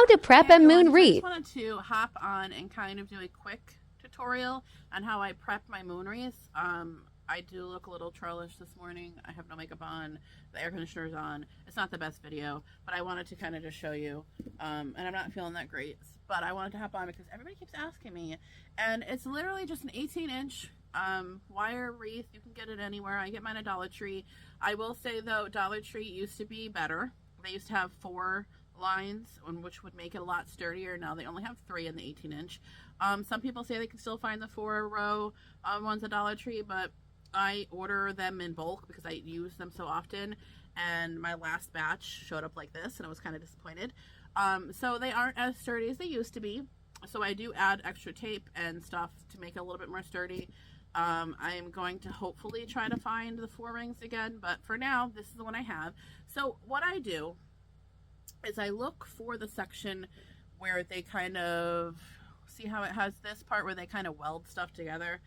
How to prep a moon wreath. I just wanted to hop on and kind of do a quick tutorial on how I prep my moon wreaths. I do look a little trollish this morning. I have no makeup on. The air conditioner's on. It's not the best video, but I wanted to kind of just show you. And I'm not feeling that great, but I wanted to hop on because everybody keeps asking me. And it's literally just an 18-inch wire wreath. You can get it anywhere. I get mine at Dollar Tree. I will say though, Dollar Tree used to be better. They used to have 4 lines, which would make it a lot sturdier. Now they only have 3 in the 18-inch. Some people say they can still find the 4-row ones at Dollar Tree, but I order them in bulk because I use them so often, and my last batch showed up like this and I was kind of disappointed. So they aren't as sturdy as they used to be, so I do add extra tape and stuff to make it a little bit more sturdy. I am going to hopefully try to find the 4 rings again, but for now this is the one I have. So what I do is I look for the section where they kind of, see how it has this part where they kind of weld stuff together.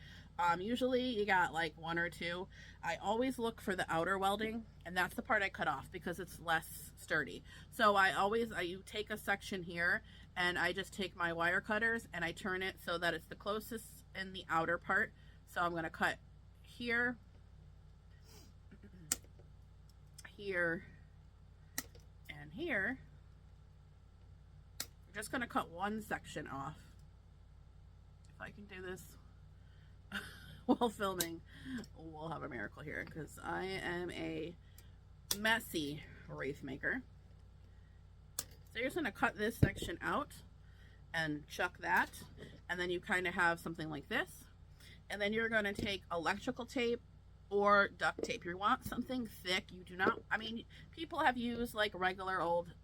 Usually you got like 1 or 2. I always look for the outer welding, and that's the part I cut off because it's less sturdy. So you take a section here, and I just take my wire cutters and I turn it so that it's the closest in the outer part. So I'm going to cut here, here, and here. I'm just going to cut one section off. If I can do this while filming, we'll have a miracle here because I am a messy wreath maker. So you're just going to cut this section out and chuck that, and then you kind of have something like this. And then you're going to take electrical tape or duct tape. You want something thick. You do not, I mean, people have used like regular old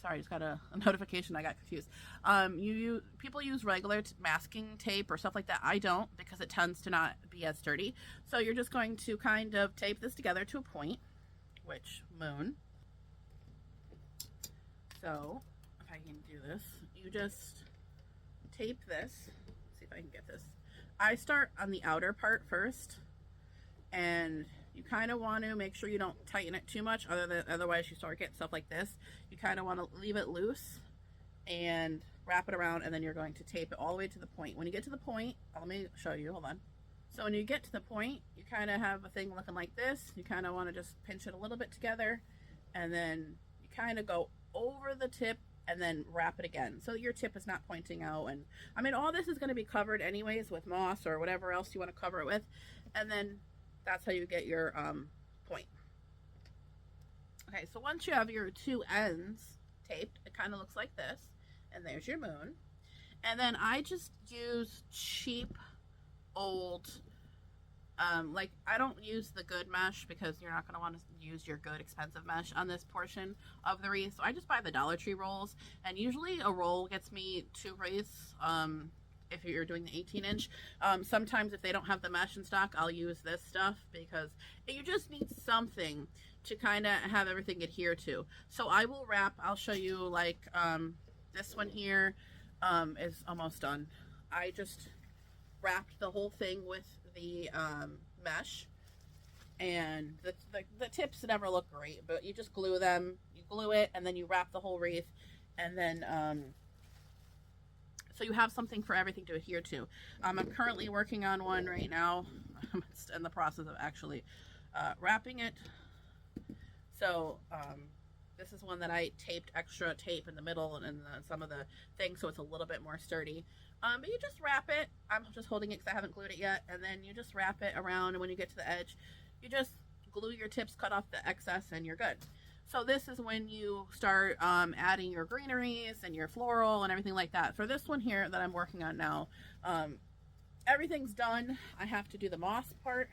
sorry, I just got a notification. I got confused. People use regular masking tape or stuff like that. I don't, because it tends to not be as sturdy. So you're just going to kind of tape this together to a point, which moon. So if I can do this, you just tape this. Let's see if I can get this. I start on the outer part first, and you kind of want to make sure you don't tighten it too much, otherwise you start getting stuff like this. You kind of want to leave it loose and wrap it around, and then you're going to tape it all the way to the point. When you get to the point, let me show you, hold on. So when you get to the point, you kind of have a thing looking like this. You kind of want to just pinch it a little bit together, and then you kind of go over the tip and then wrap it again so your tip is not pointing out. And I mean, all this is going to be covered anyways with moss or whatever else you want to cover it with, and then that's how you get your point. Okay, so once you have your 2 ends taped, it kind of looks like this, and there's your moon. And then I just use cheap old, like I don't use the good mesh because you're not going to want to use your good expensive mesh on this portion of the wreath. So I just buy the Dollar Tree rolls, and usually a roll gets me 2 wreaths. If you're doing the 18-inch, sometimes if they don't have the mesh in stock, I'll use this stuff because you just need something to kind of have everything adhere to. So I will wrap, I'll show you like this one here is almost done. I just wrapped the whole thing with the mesh, and the tips never look great, but you just glue them, you glue it, and then you wrap the whole wreath, and then so you have something for everything to adhere to. I'm currently working on one right now. I'm in the process of actually wrapping it. So this is one that I taped extra tape in the middle and some of the things, so it's a little bit more sturdy. But you just wrap it. I'm just holding it because I haven't glued it yet. And then you just wrap it around, and when you get to the edge, you just glue your tips, cut off the excess, and you're good. So this is when you start adding your greeneries and your floral and everything like that. For this one here that I'm working on now, everything's done. I have to do the moss part.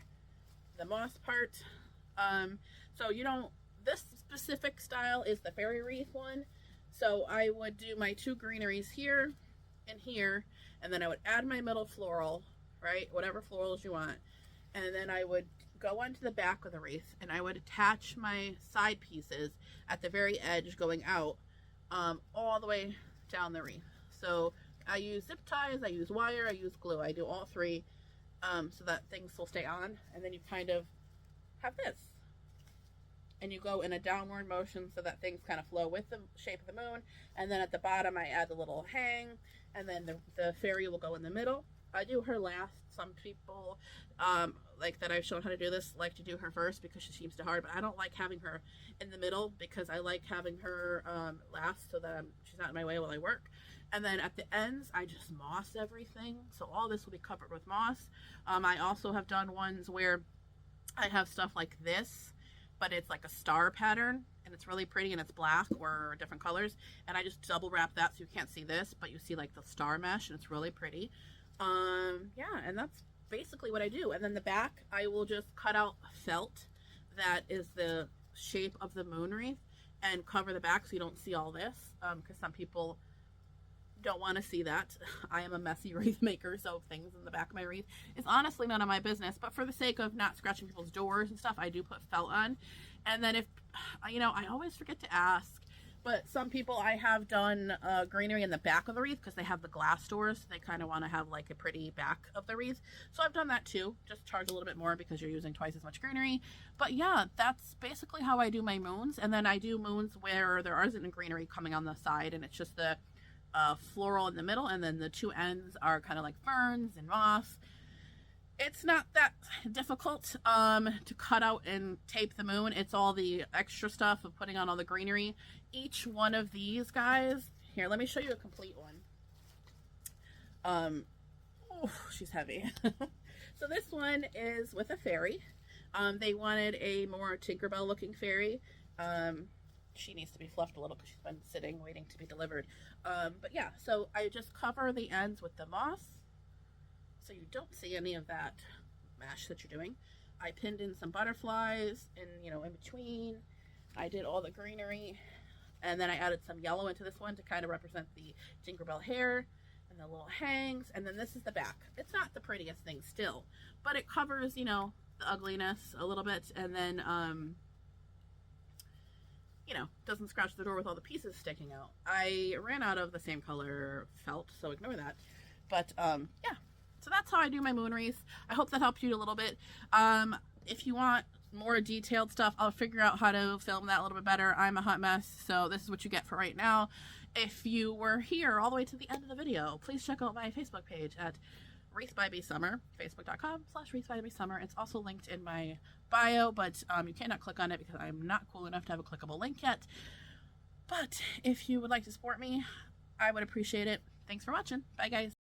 So you don't, this specific style is the fairy wreath one. So I would do my 2 greeneries here and here, and then I would add my middle floral, right? Whatever florals you want. And then I would go onto the back of the wreath, and I would attach my side pieces at the very edge going out all the way down the wreath. So I use zip ties, I use wire, I use glue. I do all 3 so that things will stay on, and then you kind of have this. and you go in a downward motion so that things kind of flow with the shape of the moon. And then at the bottom I add the little hang, and then the fairy will go in the middle. I do her last. Some people like that I've shown how to do this like to do her first because she seems too hard, but I don't like having her in the middle because I like having her last so that she's not in my way while I work. And then at the ends I just moss everything, so all this will be covered with moss. I also have done ones where I have stuff like this, but it's like a star pattern and it's really pretty and it's black or different colors, and I just double wrap that so you can't see this, but you see like the star mesh, and it's really pretty. Yeah, and that's basically what I do. And then the back, I will just cut out felt that is the shape of the moon wreath and cover the back so you don't see all this, because some people don't want to see that. I am a messy wreath maker, so things in the back of my wreath is honestly none of my business, but for the sake of not scratching people's doors and stuff, I do put felt on. And then if, you know, I always forget to ask, but some people I have done greenery in the back of the wreath because they have the glass doors. So they kind of want to have like a pretty back of the wreath. So I've done that too. Just charge a little bit more because you're using twice as much greenery. But yeah, that's basically how I do my moons. And then I do moons where there isn't a greenery coming on the side, and it's just the floral in the middle, and then the two ends are kind of like ferns and moss. It's not that difficult to cut out and tape the moon. It's all the extra stuff of putting on all the greenery. Each one of these guys, here, let me show you a complete one. Oh, she's heavy. So this one is with a fairy. They wanted a more Tinkerbell looking fairy. She needs to be fluffed a little because she's been sitting waiting to be delivered. But yeah, so I just cover the ends with the moss so you don't see any of that mesh that you're doing. I pinned in some butterflies and, you know, in between. I did all the greenery, and then I added some yellow into this one to kind of represent the Tinkerbell hair and the little hangs. And then this is the back. It's not the prettiest thing still, but it covers, you know, the ugliness a little bit, and then you know, doesn't scratch the door with all the pieces sticking out. I ran out of the same color felt, so ignore that. But yeah, so that's how I do my moon wreaths. I hope that helped you a little bit. If you want more detailed stuff, I'll figure out how to film that a little bit better. I'm a hot mess, so this is what you get for right now. If you were here all the way to the end of the video, please check out my Facebook page at Wreath by B Summer, facebook.com/Wreath by B Summer. It's also linked in my bio, but you cannot click on it because I'm not cool enough to have a clickable link yet. But if you would like to support me, I would appreciate it. Thanks for watching. Bye, guys.